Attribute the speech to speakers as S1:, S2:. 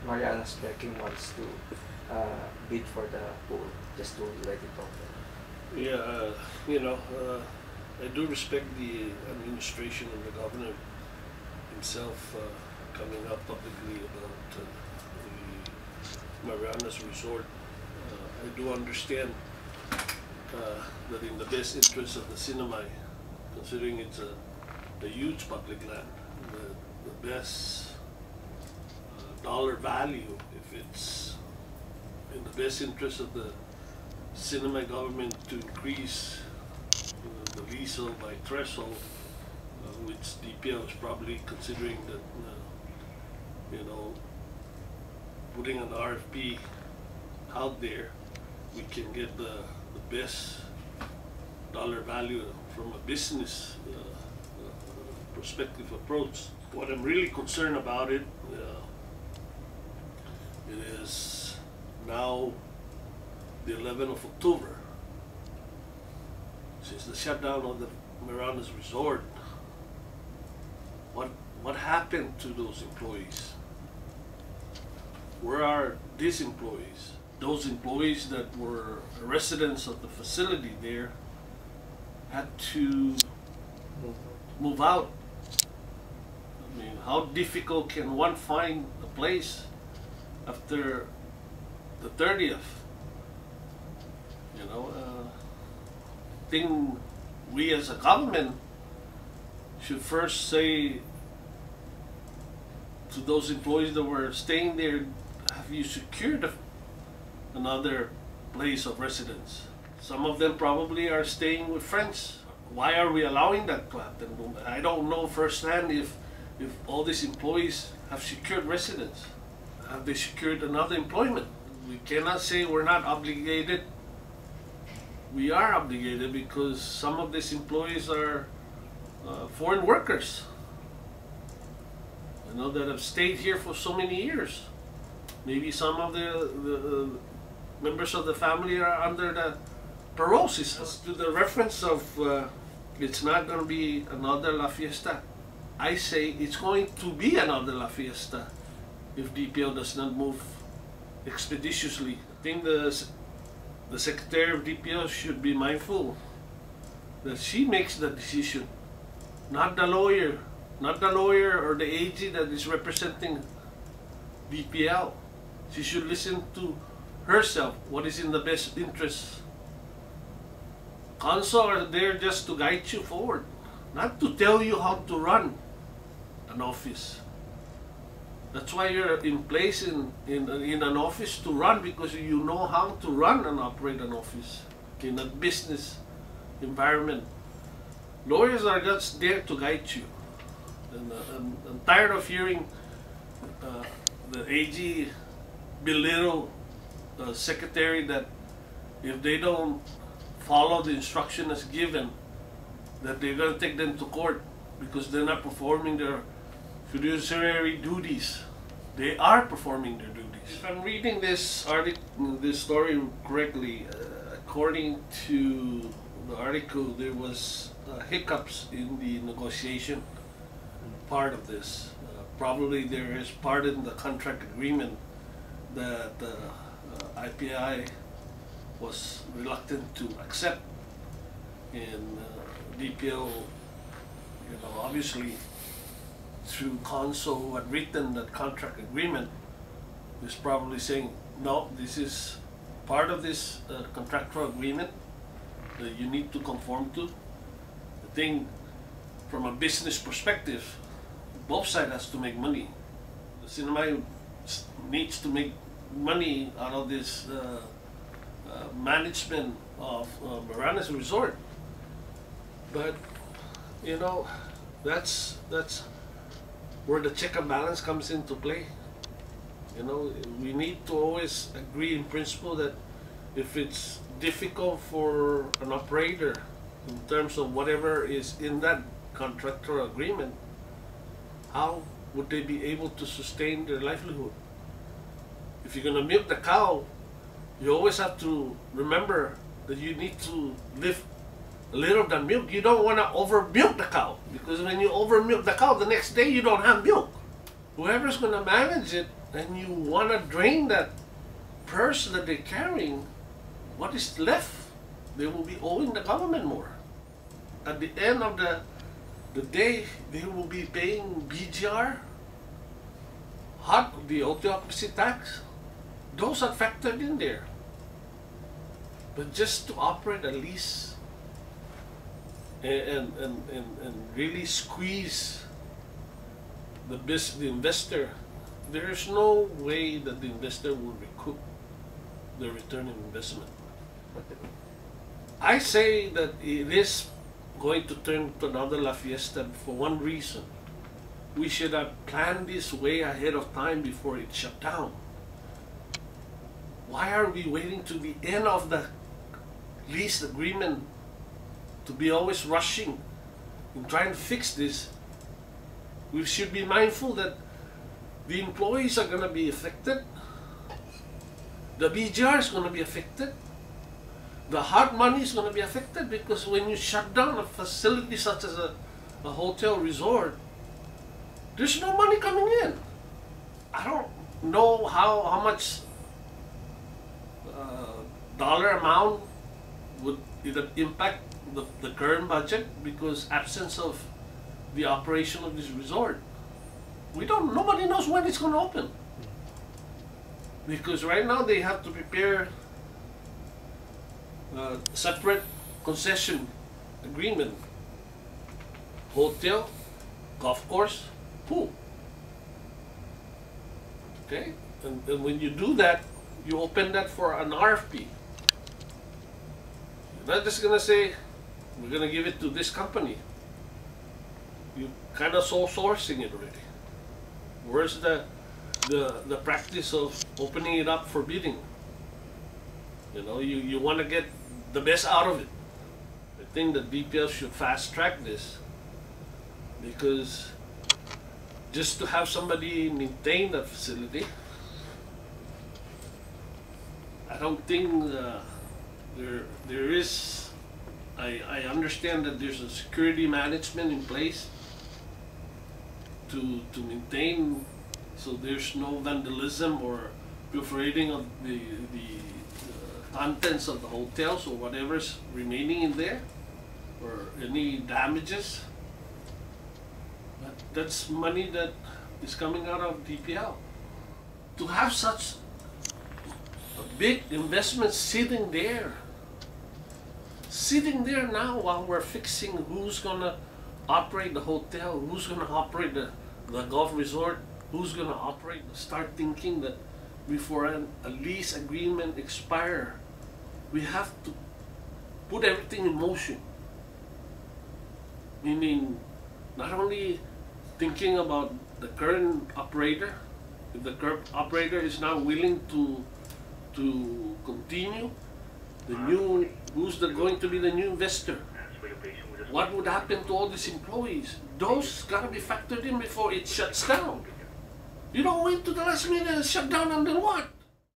S1: Mariana's Trekking wants to bid for the pool just to let it open?
S2: Yeah, I do respect the administration and the governor himself coming out publicly about the Mariana's Resort. I do understand that in the best interest of the Sinamay, considering it's a huge public land, the best dollar value, if it's in the best interest of the Sinamay government to increase the leasel by threshold, which DPL is probably considering that, putting an RFP out there, we can get the best dollar value from a business perspective approach. What I'm really concerned about it is now the 11th of October, since the shutdown of the Mariana's Resort. What happened to those employees? Where are these employees? Those employees that were residents of the facility there had to move out. I mean, how difficult can one find a place after the 30th? I think we as a government should first say to those employees that were staying there, have you secured another place of residence? Some of them probably are staying with friends. Why are we allowing that to happen? I don't know firsthand if all these employees have secured residence. Have they secured another employment? We cannot say we're not obligated. We are obligated because some of these employees are foreign workers, that have stayed here for so many years. Maybe some of the members of the family are under the parole system. To the reference of it's not going to be another La Fiesta, I say it's going to be another La Fiesta if DPL does not move expeditiously. I think the Secretary of DPL should be mindful that she makes the decision, not the lawyer or the AG that is representing DPL. She should listen to herself, what is in the best interest. Council are there just to guide you forward, not to tell you how to run an office. That's why you're in place in an office to run, because you know how to run and operate an office in a business environment. Lawyers are just there to guide you. And I'm tired of hearing the AG belittle the secretary that if they don't follow the instruction as given, that they're going to take them to court because they're not performing their fiduciary duties. They are performing their duties. If I'm reading this article, this story correctly, according to the article, there was hiccups in the negotiation part of this. Probably there is part in the contract agreement that IPI was reluctant to accept, and DPL, obviously through counsel who had written that contract agreement, is probably saying, no, this is part of this contractual agreement that you need to conform to. I think from a business perspective, both sides has to make money. The Sinamay needs to make money out of this management of Mariana's Resort. But that's where the check and balance comes into play. We need to always agree in principle that if it's difficult for an operator in terms of whatever is in that contractual agreement, how would they be able to sustain their livelihood? If you're going to milk the cow, you always have to remember that you need to live a little of the milk. You don't want to over milk the cow, because when you over milk the cow, the next day you don't have milk. Whoever's going to manage it and you want to drain that purse that they're carrying, what is left? They will be owing the government more. At the end of the day, they will be paying BGR, the hotel occupancy tax. Those are factored in there. But just to operate a lease and really squeeze the investor, there is no way that the investor will recoup the return on investment. I say that it is going to turn to another La Fiesta for one reason. We should have planned this way ahead of time before it shut down. Why are we waiting to the end of the lease agreement to be always rushing and trying to fix this? We should be mindful that the employees are going to be affected. The BGR is going to be affected. The hard money is going to be affected, because when you shut down a facility such as a hotel resort, there's no money coming in. I don't know how much dollar amount would it impact the current budget, because absence of the operation of this resort. Nobody knows when it's going to open. Because right now they have to prepare a separate concession agreement. Hotel, golf course, pool. Okay? And when you do that, you open that for an RFP. You're not just going to say, we're going to give it to this company. You kind of sole sourcing it already. Where's the practice of opening it up for bidding? You know, you want to get the best out of it. I think that BPL should fast track this, because just to have somebody maintain that facility, I don't think there is. I understand that there's a security management in place to maintain, so there's no vandalism or perforating of the contents of the hotels or whatever's remaining in there, or any damages. But that's money that is coming out of DPL. To have such a big investment sitting there now while we're fixing who's gonna operate the hotel, who's gonna operate the golf resort, who's gonna operate, start thinking that before a lease agreement expire, we have to put everything in motion. Meaning, not only thinking about the current operator, if the current operator is now willing to continue, who's going to be the new investor? What would happen to all these employees? Those gotta be factored in before it shuts down. You don't wait to the last minute and shut down, and then what?